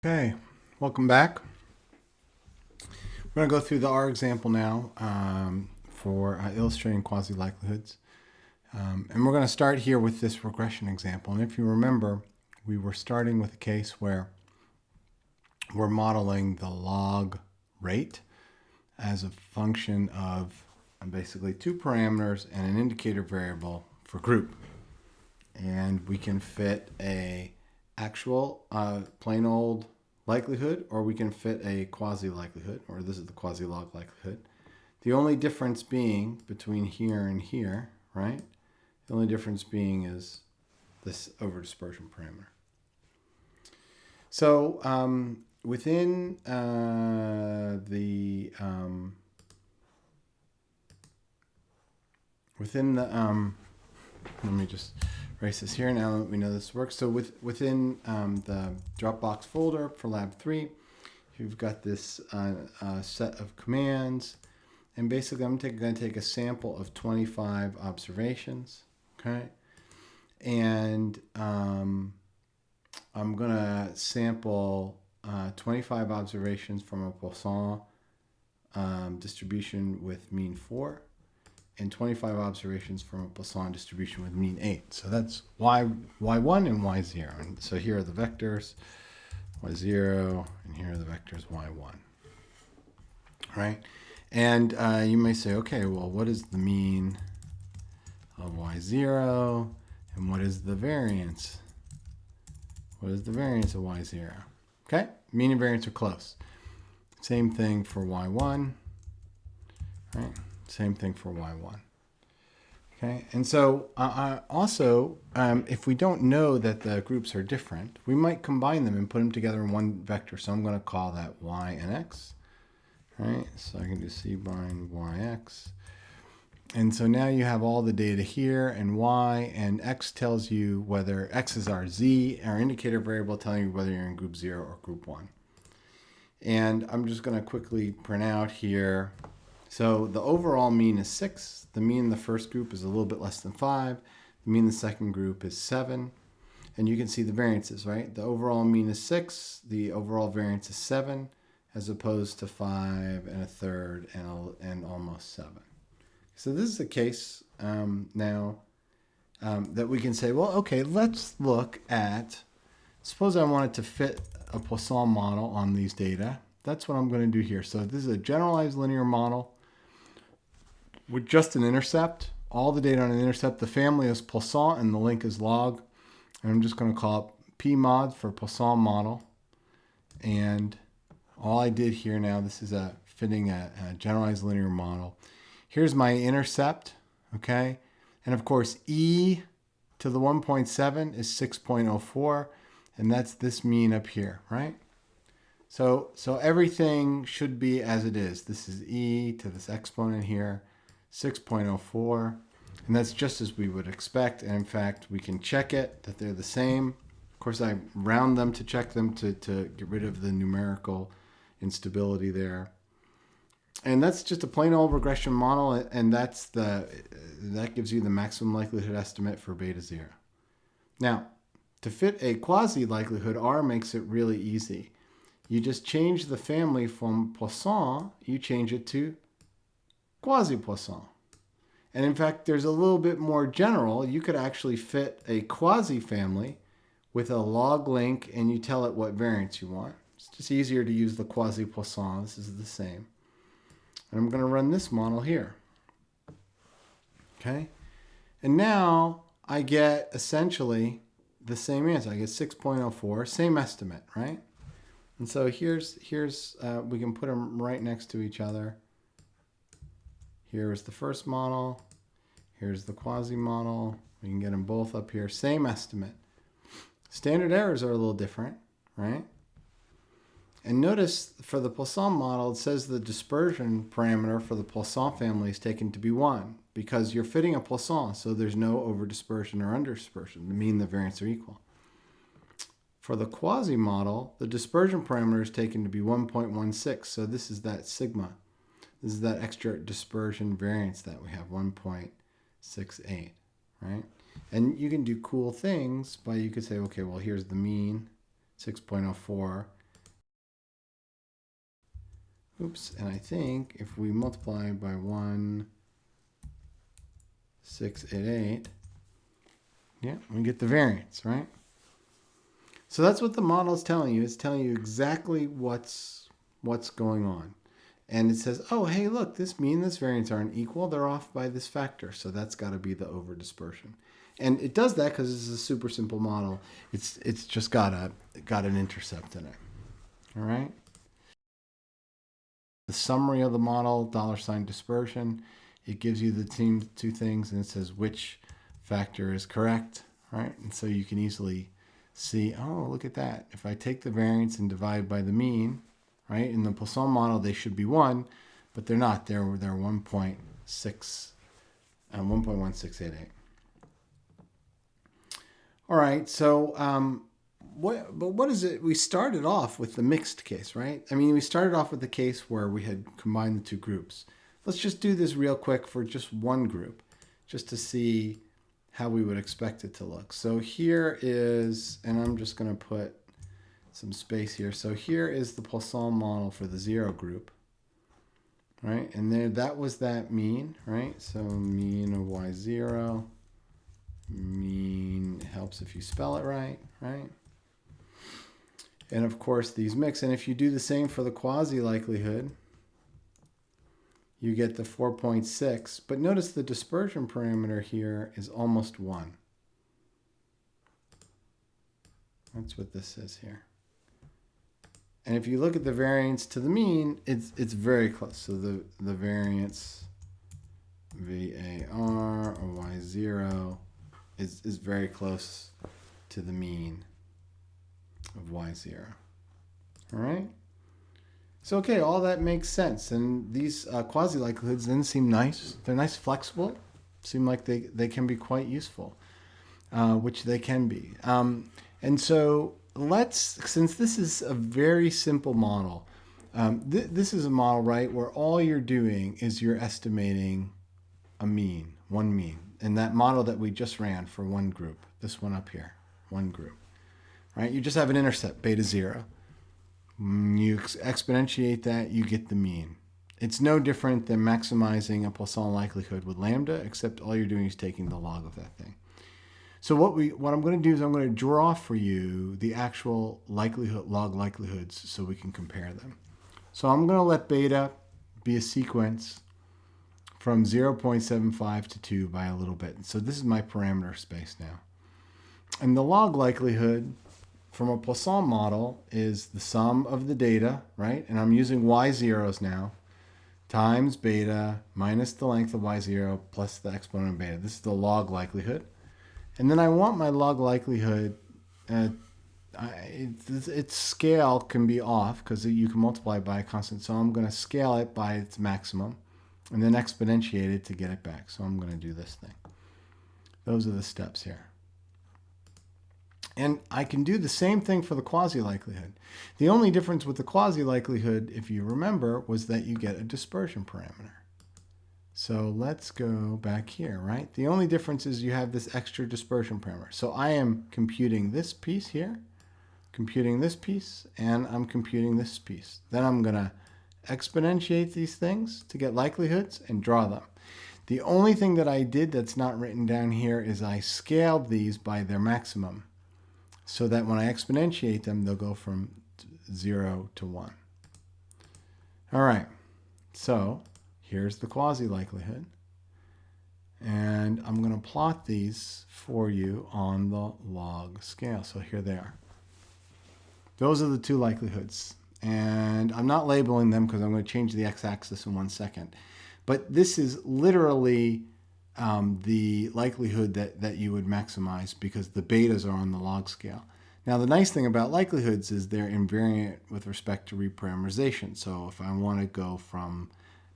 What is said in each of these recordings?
Okay, welcome back. We're going to go through the R example now for illustrating quasi-likelihoods. And we're going to start here with this regression example. And if you remember, we were starting with a case where we're modeling the log rate as a function of basically two parameters and an indicator variable for group. And we can fit a actual plain old likelihood, or we can fit a quasi-likelihood, or this is the quasi-log likelihood. The only difference being between here and here, right? The only difference being is this over-dispersion parameter. So within let me just erase this here now that we know this works. So within the Dropbox folder for Lab 3, you've got this set of commands. And basically, I'm going to take a sample of 25 observations, okay? And I'm going to sample 25 observations from a Poisson distribution with mean 4. And 25 observations from a Poisson distribution with mean 8. So that's y1 and y0. And so here are the vectors, y0, and here are the vectors y1. Right? And you may say, okay, well, what is the mean of y0? And what is the variance? What is the variance of y0? Okay? Mean and variance are close. Same thing for y1. Right? Same thing for y1. Okay, and so also, if we don't know that the groups are different, we might combine them and put them together in one vector. So I'm going to call that y and x. Right, so I can do c bind yx. And so now you have all the data here, and y and x tells you whether x is our z, our indicator variable telling you whether you're in group 0 or group 1. And I'm just going to quickly print out here. So the overall mean is 6. The mean in the first group is a little bit less than 5. The mean in the second group is 7. And you can see the variances, right? The overall mean is 6. The overall variance is 7, as opposed to 5 and a third and almost 7. So this is a case now that we can say, well, okay, let's look at, suppose I wanted to fit a Poisson model on these data. That's what I'm going to do here. So this is a generalized linear model with just an intercept. All the data on an intercept. The family is Poisson and the link is log. And I'm just going to call it PMOD for Poisson model. And all I did here now, this is fitting a generalized linear model. Here's my intercept, okay? And of course, e to the 1.7 is 6.04, and that's this mean up here, right? So everything should be as it is. This is e to this exponent here, 6.04, and that's just as we would expect. And in fact, we can check it, that they're the same. Of course, I round them to check them to get rid of the numerical instability there. And that's just a plain old regression model, and that gives you the maximum likelihood estimate for beta 0. Now, to fit a quasi-likelihood, R makes it really easy. You just change the family from Poisson, you change it to quasi-Poisson. And in fact, there's a little bit more general. You could actually fit a quasi-family with a log link, and you tell it what variance you want. It's just easier to use the quasi-Poisson. This is the same. And I'm going to run this model here. Okay? And now I get essentially the same answer. I get 6.04, same estimate, right? And so here's we can put them right next to each other. Here's the first model. Here's the quasi model. We can get them both up here. Same estimate. Standard errors are a little different, right? And notice for the Poisson model, it says the dispersion parameter for the Poisson family is taken to be 1 because you're fitting a Poisson, so there's no over dispersion or under dispersion. The mean and the variance are equal. For the quasi model, the dispersion parameter is taken to be 1.16, so this is that sigma. This is that extra dispersion variance that we have, 1.68, right? And you can do cool things by, you could say, okay, well, here's the mean, 6.04. Oops, and I think if we multiply by 1, 6, 8, 8, yeah, we get the variance, right? So that's what the model is telling you. It's telling you exactly what's going on. And it says, oh, hey, look, this mean, this variance aren't equal. They're off by this factor. So that's got to be the over dispersion. And it does that because it's a super simple model. It's just got an intercept in it. All right. The summary of the model, $ dispersion. It gives you the two things, and it says which factor is correct, right? And so you can easily see, oh, look at that. If I take the variance and divide by the mean, right? In the Poisson model, they should be 1, but they're not. They're 1.6 and 1.1688. All right, so what is it? We started off with the mixed case, right? I mean, we started off with the case where we had combined the two groups. Let's just do this real quick for just one group, just to see how we would expect it to look. So here is, and I'm just going to put some space here. So here is the Poisson model for the 0 group, right? And there, that was that mean, right? So mean of y0, mean helps if you spell it right, right? And of course these mix. And if you do the same for the quasi-likelihood, you get the 4.6. But notice the dispersion parameter here is almost 1. That's what this says here. And if you look at the variance to the mean, it's very close. So the variance VAR or Y0 is very close to the mean of Y0. All right? So, okay, all that makes sense. And these quasi-likelihoods then seem nice. They're nice, flexible. Seem like they can be quite useful, which they can be. And so since this is a very simple model, this is a model, right, where all you're doing is you're estimating a mean, one mean. And that model that we just ran for one group, this one up here, one group, right? You just have an intercept, beta 0. You exponentiate that, you get the mean. It's no different than maximizing a Poisson likelihood with lambda, except all you're doing is taking the log of that thing. So what I'm going to do is I'm going to draw for you the actual log likelihoods so we can compare them. So I'm going to let beta be a sequence from 0.75 to 2 by a little bit. So this is my parameter space now. And the log likelihood from a Poisson model is the sum of the data, right? And I'm using y0s now, times beta minus the length of y0 plus the exponent of beta. This is the log likelihood. And then I want my log likelihood, its scale can be off because you can multiply by a constant. So I'm going to scale it by its maximum and then exponentiate it to get it back. So I'm going to do this thing. Those are the steps here. And I can do the same thing for the quasi-likelihood. The only difference with the quasi-likelihood, if you remember, was that you get a dispersion parameter. So let's go back here, right? The only difference is you have this extra dispersion parameter. So I am computing this piece here, computing this piece, and I'm computing this piece. Then I'm going to exponentiate these things to get likelihoods and draw them. The only thing that I did that's not written down here is I scaled these by their maximum, so that when I exponentiate them, they'll go from 0 to 1. All right, so here's the quasi-likelihood. And I'm going to plot these for you on the log scale. So here they are. Those are the two likelihoods. And I'm not labeling them because I'm going to change the x-axis in 1 second. But this is literally the likelihood that you would maximize because the betas are on the log scale. Now, the nice thing about likelihoods is they're invariant with respect to reparameterization. So if I want to go from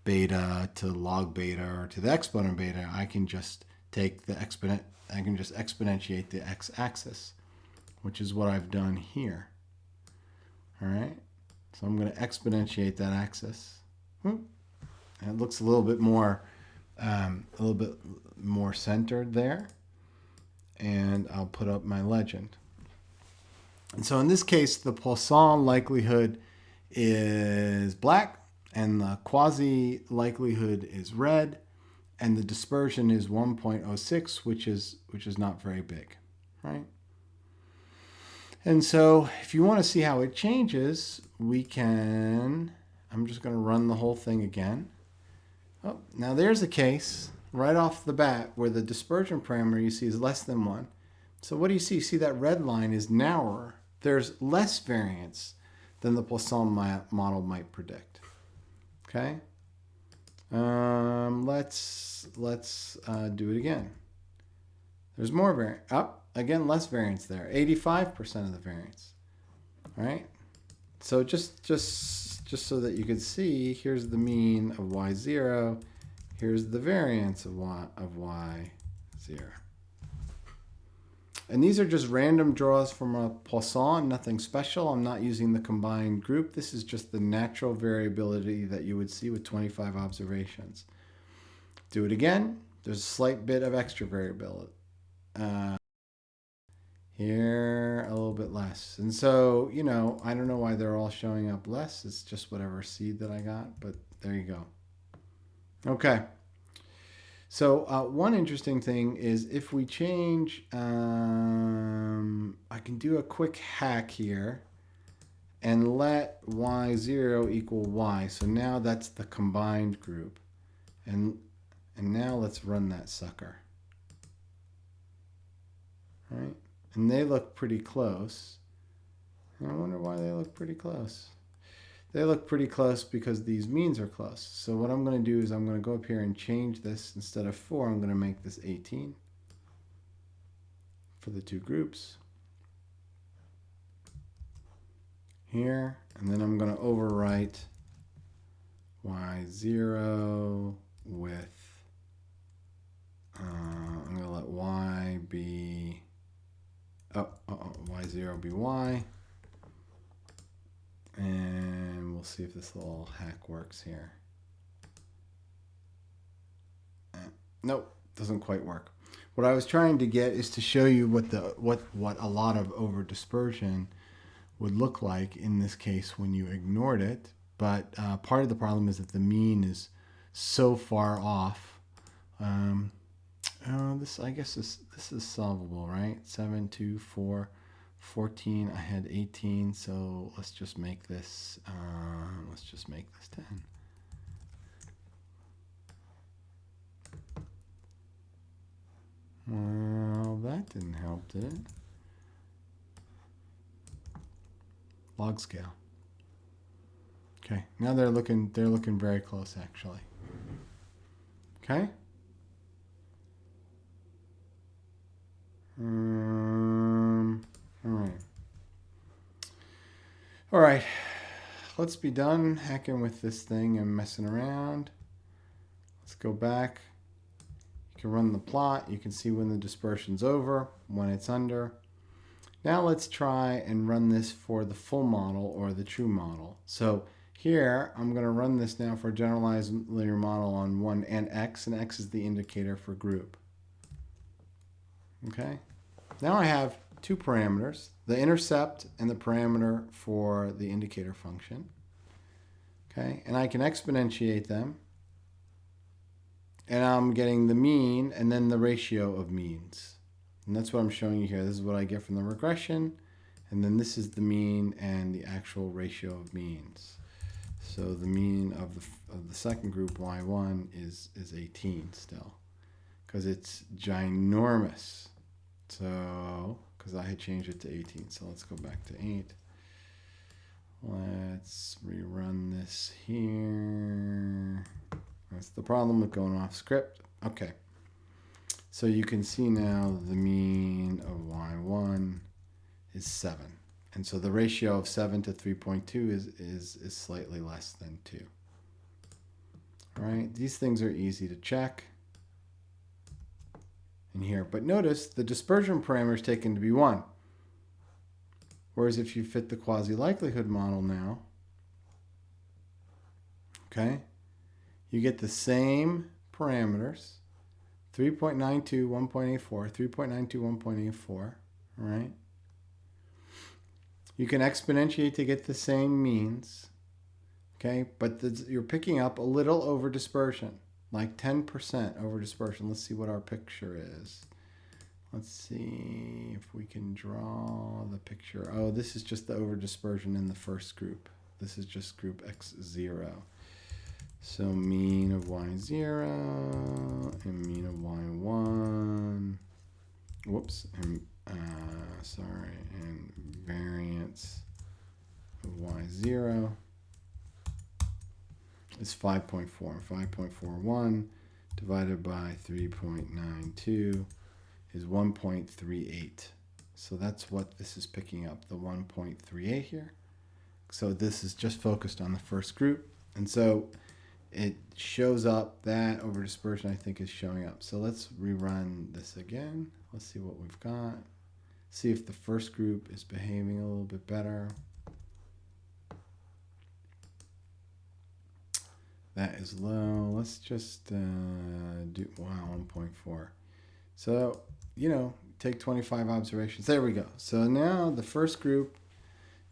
beta to log beta or to the exponent beta, I can just take the exponent, I can just exponentiate the x-axis, which is what I've done here. All right, so I'm going to exponentiate that axis. And it looks a little bit more centered there. And I'll put up my legend. And so in this case, the Poisson likelihood is black and the quasi likelihood is red, and the dispersion is 1.06, which is not very big, right? And so if you want to see how it changes, we can, I'm just going to run the whole thing again. Oh, now there's a case right off the bat where the dispersion parameter you see is less than 1. So what do you see? You see that red line is narrower. There's less variance than the Poisson model might predict. Okay. Let's do it again. There's more variance. Again, less variance there. 85% of the variance. All right. So just so that you can see, here's the mean of y0. Here's the variance of y0. And these are just random draws from a Poisson, nothing special. I'm not using the combined group. This is just the natural variability that you would see with 25 observations. Do it again. There's a slight bit of extra variability. Here, a little bit less. And so, you know, I don't know why they're all showing up less. It's just whatever seed that I got, but there you go. Okay. So one interesting thing is if we change, I can do a quick hack here and let y0 equal y. So now that's the combined group. And now let's run that sucker. All right? And they look pretty close. I wonder why they look pretty close. They look pretty close because these means are close. So what I'm going to do is I'm going to go up here and change this. Instead of 4, I'm going to make this 18 for the two groups. Here. And then I'm going to overwrite y0 with, I'm going to let y be, y0 be y. And we'll see if this little hack works here. Nope, doesn't quite work. What I was trying to get is to show you what a lot of over dispersion would look like in this case when you ignored it. But part of the problem is that the mean is so far off. I guess this is solvable, right? 7, 2, 4. 14, I had 18, so let's just make this 10. Well, that didn't help, did it? Log scale. Okay, now they're looking very close actually. Okay? All right, let's be done hacking with this thing and messing around. Let's go back. You can run the plot. You can see when the dispersion's over, when it's under. Now let's try and run this for the full model or the true model. So here, I'm going to run this now for a generalized linear model on 1 and x is the indicator for group. Okay, now I have two parameters, the intercept and the parameter for the indicator function. Okay, and I can exponentiate them. And I'm getting the mean and then the ratio of means. And that's what I'm showing you here. This is what I get from the regression. And then this is the mean and the actual ratio of means. So the mean of the second group, y1, is 18 still. Because it's ginormous. So, because I had changed it to 18. So let's go back to 8. Let's rerun this here. That's the problem with going off script. Okay. So you can see now the mean of y1 is 7. And so the ratio of 7 to 3.2 is slightly less than 2. All right, these things are easy to check in here. But notice the dispersion parameter is taken to be 1. Whereas if you fit the quasi-likelihood model now, okay, you get the same parameters, 3.92, 1.84, 3.92, 1.84, all right? You can exponentiate to get the same means, Okay, but you're picking up a little over dispersion, like 10% over dispersion. Let's see what our picture is. Let's see if we can draw the picture. Oh, this is just the over dispersion in the first group. This is just group X0. So mean of Y0 and mean of Y1. Whoops, and and variance of Y0 is 5.4. 5.41 divided by 3.92 is 1.38. So that's what this is picking up, the 1.38 here. So this is just focused on the first group. And so it shows up, that over dispersion I think is showing up. So let's rerun this again. Let's see what we've got. See if the first group is behaving a little bit better. That is low. Let's just do, wow, 1.4. So, you know, take 25 observations. There we go. So now the first group,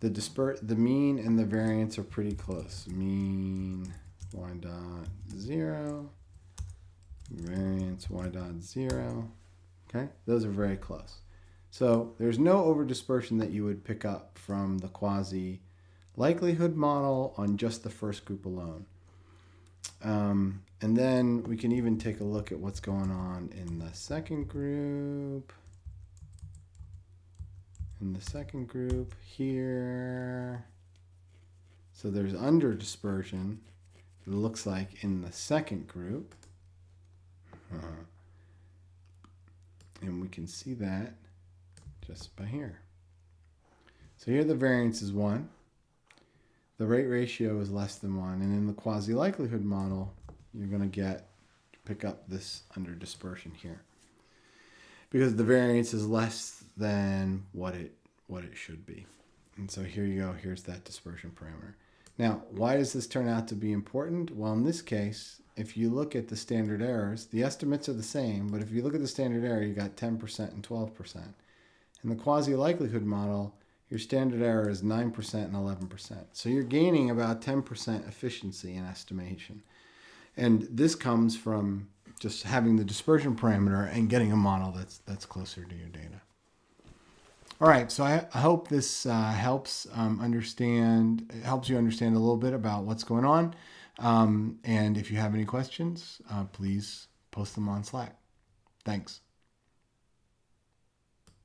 the mean and the variance are pretty close. Mean y dot 0, variance y dot 0. Okay, those are very close. So there's no over dispersion that you would pick up from the quasi likelihood model on just the first group alone. And then we can even take a look at what's going on in the second group. In the second group here. So there's under dispersion, it looks like, in the second group. And we can see that just by here. So here the variance is 1. The rate ratio is less than 1. And in the quasi-likelihood model, you're going to pick up this under dispersion here, because the variance is less than what it should be. And so here you go. Here's that dispersion parameter. Now, why does this turn out to be important? Well, in this case, if you look at the standard errors, the estimates are the same, but if you look at the standard error, you got 10% and 12%. In the quasi-likelihood model, your standard error is 9% and 11%. So you're gaining about 10% efficiency in estimation. And this comes from just having the dispersion parameter and getting a model that's closer to your data. All right, so I hope this helps you understand a little bit about what's going on. And if you have any questions, please post them on Slack. Thanks.